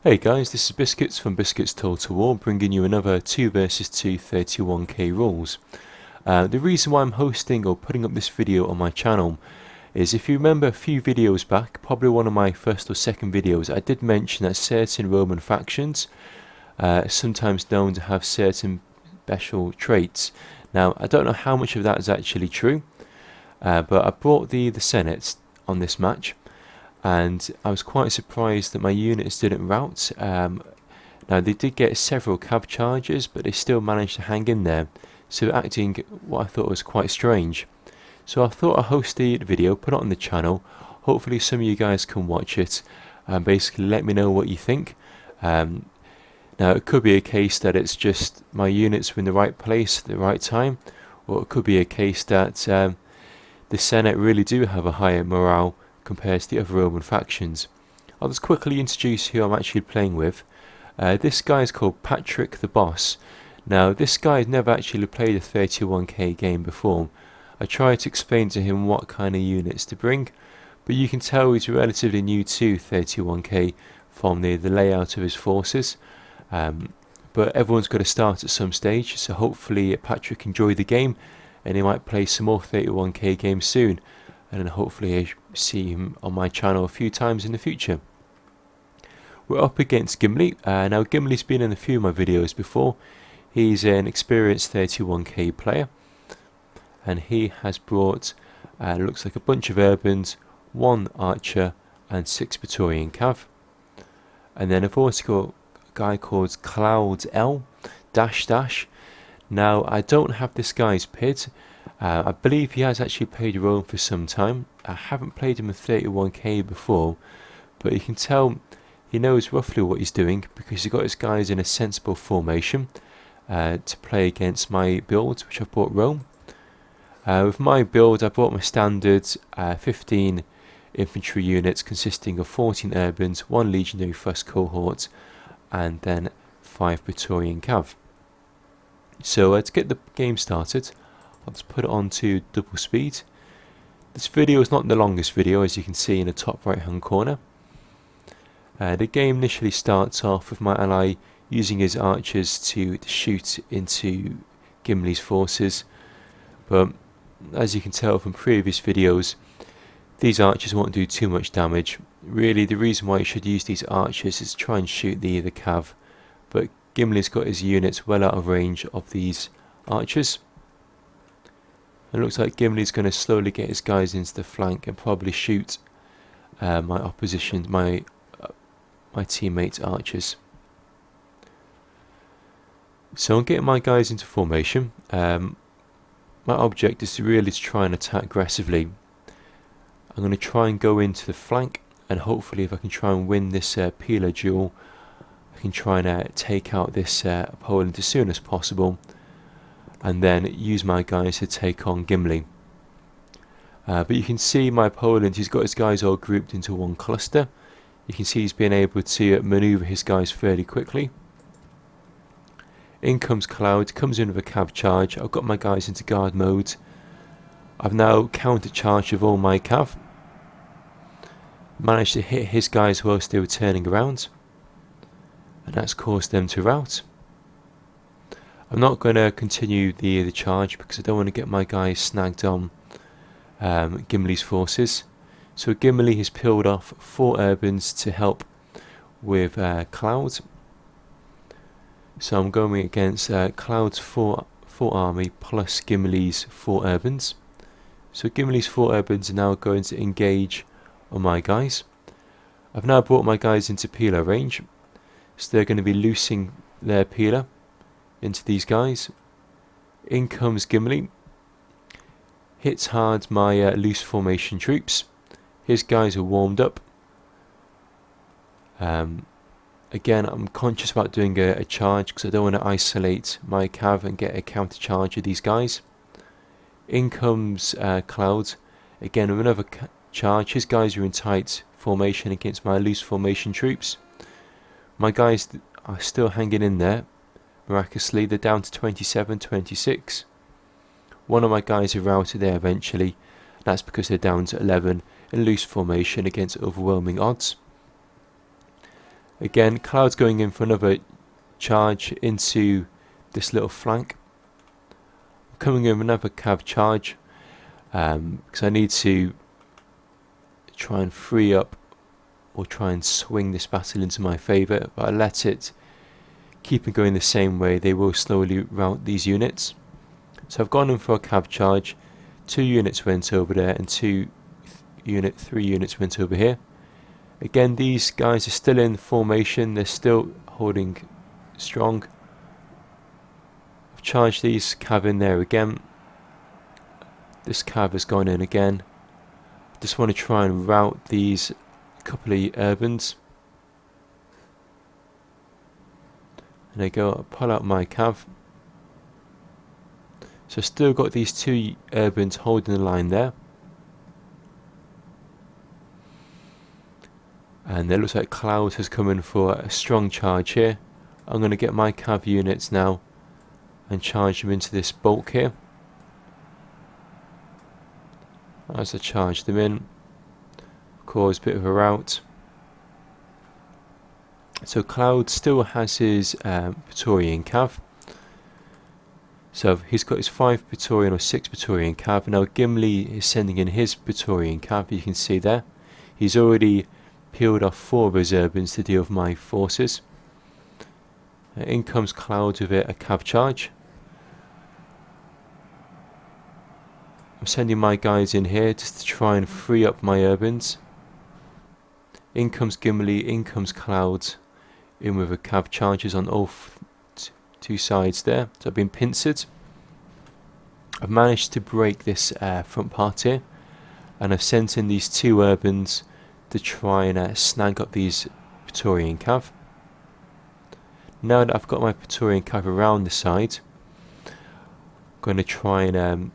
Hey guys, this is Biscuits from Biscuits Total War, bringing you another 2 vs 2 31k rules. The reason why I'm hosting or putting up this video on my channel is, if you remember a few videos back, probably one of my first or second videos, I did mention that certain Roman factions, sometimes known to have certain special traits. Now, I don't know how much of that is actually true, but I brought the Senate on this match, and I was quite surprised that my units didn't rout. Now, they did get several cav charges, but they still managed to hang in there, so acting what I thought was quite strange. So I thought I'd host the video, put it on the channel. Hopefully some of you guys can watch it and basically let me know what you think. Now, it could be a case that it's just my units were in the right place at the right time, or it could be a case that the Senate really do have a higher morale compared to the other Roman factions. I'll just quickly introduce who I'm actually playing with. This guy is called PatrickThe. Now, this guy has never actually played a 31k game before. I tried to explain to him what kind of units to bring, but you can tell he's relatively new to 31k from the layout of his forces. But everyone's got to start at some stage, so hopefully Patrick enjoyed the game and he might play some more 31k games soon, and then hopefully I see him on my channel a few times in the future. We're up against Gimli. Now, Gimli's been in a few of my videos before. He's an experienced 31k player, and he has brought looks like a bunch of urbans, 1 archer and 6 Praetorian cav. And then I've also got a guy called Cloud L -- Now, I don't have this guy's PID. I believe he has actually played Rome for some time. I haven't played him in 31k before, but you can tell he knows roughly what he's doing because he got his guys in a sensible formation to play against my build, which I've bought Rome. With my build, I bought my standard 15 infantry units consisting of 14 urbans, 1 legionary first cohort, and then 5 Praetorian cav. So to get the game started, I'll just put it on to double speed. This video is not the longest video, as you can see in the top right hand corner. The game initially starts off with my ally using his archers to shoot into Gimli's forces, but as you can tell from previous videos, these archers won't do too much damage. Really, the reason why you should use these archers is to try and shoot the cav, but Gimli's got his units well out of range of these archers. It looks like Gimli's going to slowly get his guys into the flank and probably shoot my teammates' archers. So I'm getting my guys into formation. My object is really to try and attack aggressively. I'm going to try and go into the flank, and hopefully if I can try and win this pillar duel, I can try and take out this opponent as soon as possible, and then use my guys to take on Gimli. But you can see my opponent, he's got his guys all grouped into one cluster. You can see he's been able to maneuver his guys fairly quickly. In comes Cloud, comes in with a cav charge. I've got my guys into guard mode. I've now counter-charged with all my cav. Managed to hit his guys whilst they were turning around, and that's caused them to rout. I'm not going to continue the charge because I don't want to get my guys snagged on Gimli's forces. So Gimli has peeled off 4 urbans to help with Cloud. So I'm going against Cloud's 4 army plus Gimli's 4 urbans. So Gimli's 4 urbans are now going to engage on my guys. I've now brought my guys into peeler range, so they're going to be loosing their peeler into these guys. In comes Gimli, hits hard my loose formation troops. His guys are warmed up. Again, I'm conscious about doing a charge because I don't want to isolate my cav and get a counter charge of these guys. In comes Cloud, again with another charge. His guys are in tight formation against my loose formation troops. My guys are still hanging in there. Miraculously, they're down to 27, 26. One of my guys are routed there eventually. That's because they're down to 11 in loose formation against overwhelming odds. Again, Cloud's going in for another charge into this little flank. I'm coming in with another cav charge because I need to try and free up or try and swing this battle into my favour. But I let it keep it going the same way, they will slowly rout these units. So I've gone in for a cav charge. 2 units went over there and 3 units went over here. Again, these guys are still in formation, they're still holding strong. I've charged these cav in there again. This cav has gone in again. Just want to try and rout these couple of urbans. And I go, pull out my cav. So still got these 2 urbans holding the line there. And it looks like Cloud has come in for a strong charge here. I'm going to get my cav units now and charge them into this bulk here. As I charge them in, cause a bit of a rout. So Cloud still has his Praetorian cav. So he's got his 5 Praetorian or 6 Praetorian cav. Now Gimli is sending in his Praetorian cav, you can see there. He's already peeled off 4 of his urbans to deal with my forces. In comes Cloud with a cav charge. I'm sending my guys in here just to try and free up my urbans. In comes Gimli, in comes Cloud, in with a cav charges on all 2 sides there. So I've been pincered. I've managed to break this front part here, and I've sent in these 2 urbans to try and snag up these Praetorian cav. Now that I've got my Praetorian cav around the side, I'm going to try and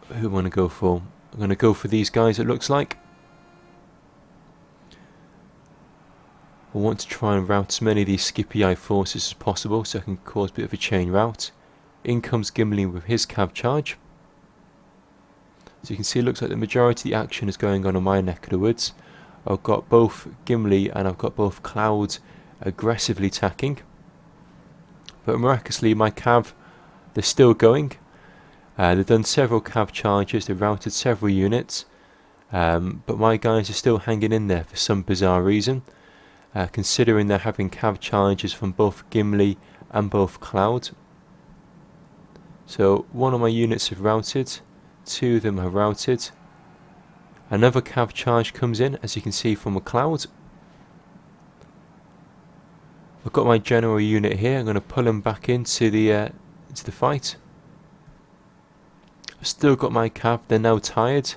who am I going to go for? I'm going to go for these guys, it looks like. I want to try and rout as many of these Scipii forces as possible so I can cause a bit of a chain rout. In comes Gimli with his cav charge. So you can see it looks like the majority of the action is going on in my neck of the woods. I've got both Gimli and I've got both Cloud aggressively attacking. But miraculously my cav, they're still going. They've done several cav charges, they've routed several units. But my guys are still hanging in there for some bizarre reason. Considering they're having cav charges from both Gimli and both Cloud. So one of my units have routed, 2 of them have routed. Another cav charge comes in, as you can see from a Cloud. I've got my general unit here, I'm going to pull him back into the fight. I've still got my cav, they're now tired.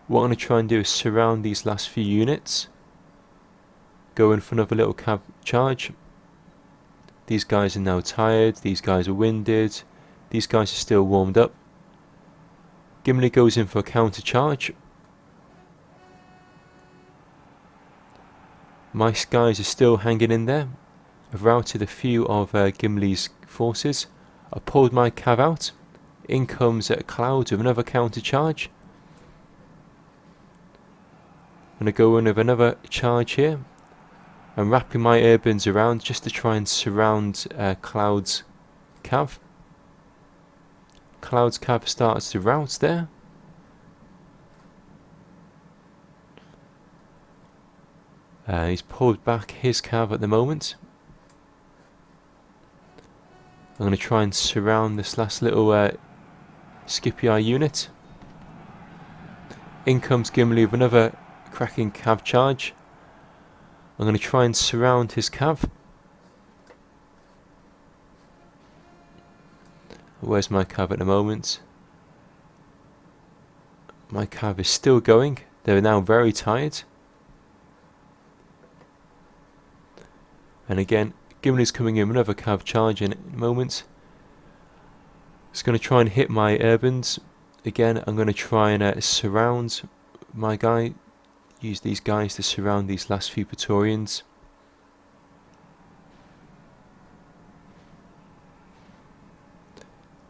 What I'm going to try and do is surround these last few units. Go in for another little cav charge. These guys are now tired, these guys are winded, these guys are still warmed up. Gimli goes in for a counter charge. My guys are still hanging in there. I've routed a few of Gimli's forces. I pulled my cav out. In comes Cloud with another counter charge. I'm going to go in with another charge here. I'm wrapping my urbans around just to try and surround Cloud's cav. Cloud's cav starts to rout there. He's pulled back his cav at the moment. I'm going to try and surround this last little Scipii unit. In comes Gimli with another cracking cav charge. I'm going to try and surround his cav. Where's my cav at the moment? My cav is still going. They're now very tired. And again, Gimli's coming in with another cav charge in a moment. Just going to try and hit my urbans. Again, I'm going to try and surround my guy. Use these guys to surround these last few Praetorians.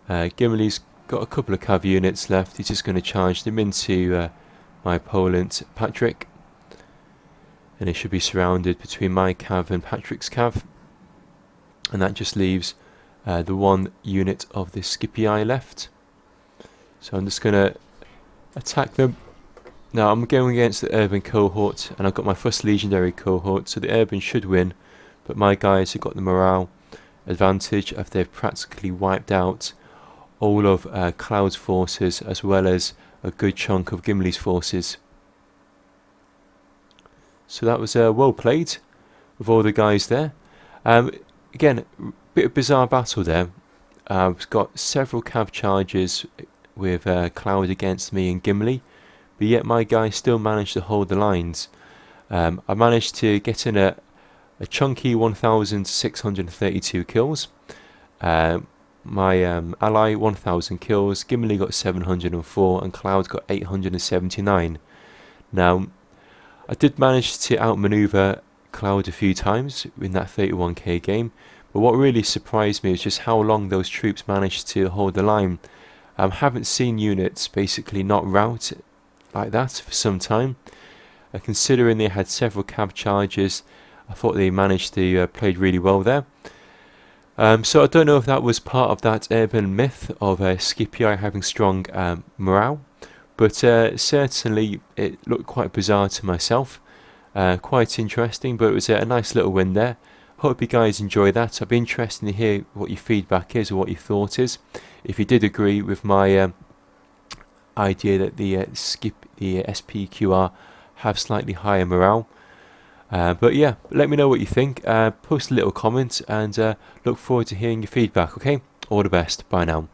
Gimli's got a couple of cav units left. He's just going to charge them into my opponent Patrick. and it should be surrounded between my cav and Patrick's cav, and that just leaves the one unit of this Skippy Eye left. So I'm just going to attack them. Now I'm going against the urban cohort, and I've got my first legendary cohort, so the urban should win, but my guys have got the morale advantage after they've practically wiped out all of Cloud's forces as well as a good chunk of Gimli's forces. So that was well played with all the guys there. Again, bit of bizarre battle there. We've got several cav charges with Cloud against me and Gimli, but yet my guys still managed to hold the lines. I managed to get in a chunky 1,632 kills. My ally 1,000 kills, Gimli got 704 and Cloud got 879. Now I did manage to outmaneuver Cloud a few times in that 31k game, but what really surprised me is just how long those troops managed to hold the line. Haven't seen units basically not rout like that for some time. Considering they had several cav charges, I thought they managed to played really well there. So I don't know if that was part of that urban myth of Skippy Eye having strong morale, but certainly it looked quite bizarre to myself. Quite interesting, but it was a nice little win there. Hope you guys enjoy that. I'd be interested to hear what your feedback is or what your thought is. If you did agree with my idea that the SPQR have slightly higher morale. But yeah, let me know what you think. Post a little comment and look forward to hearing your feedback, okay? All the best. Bye now.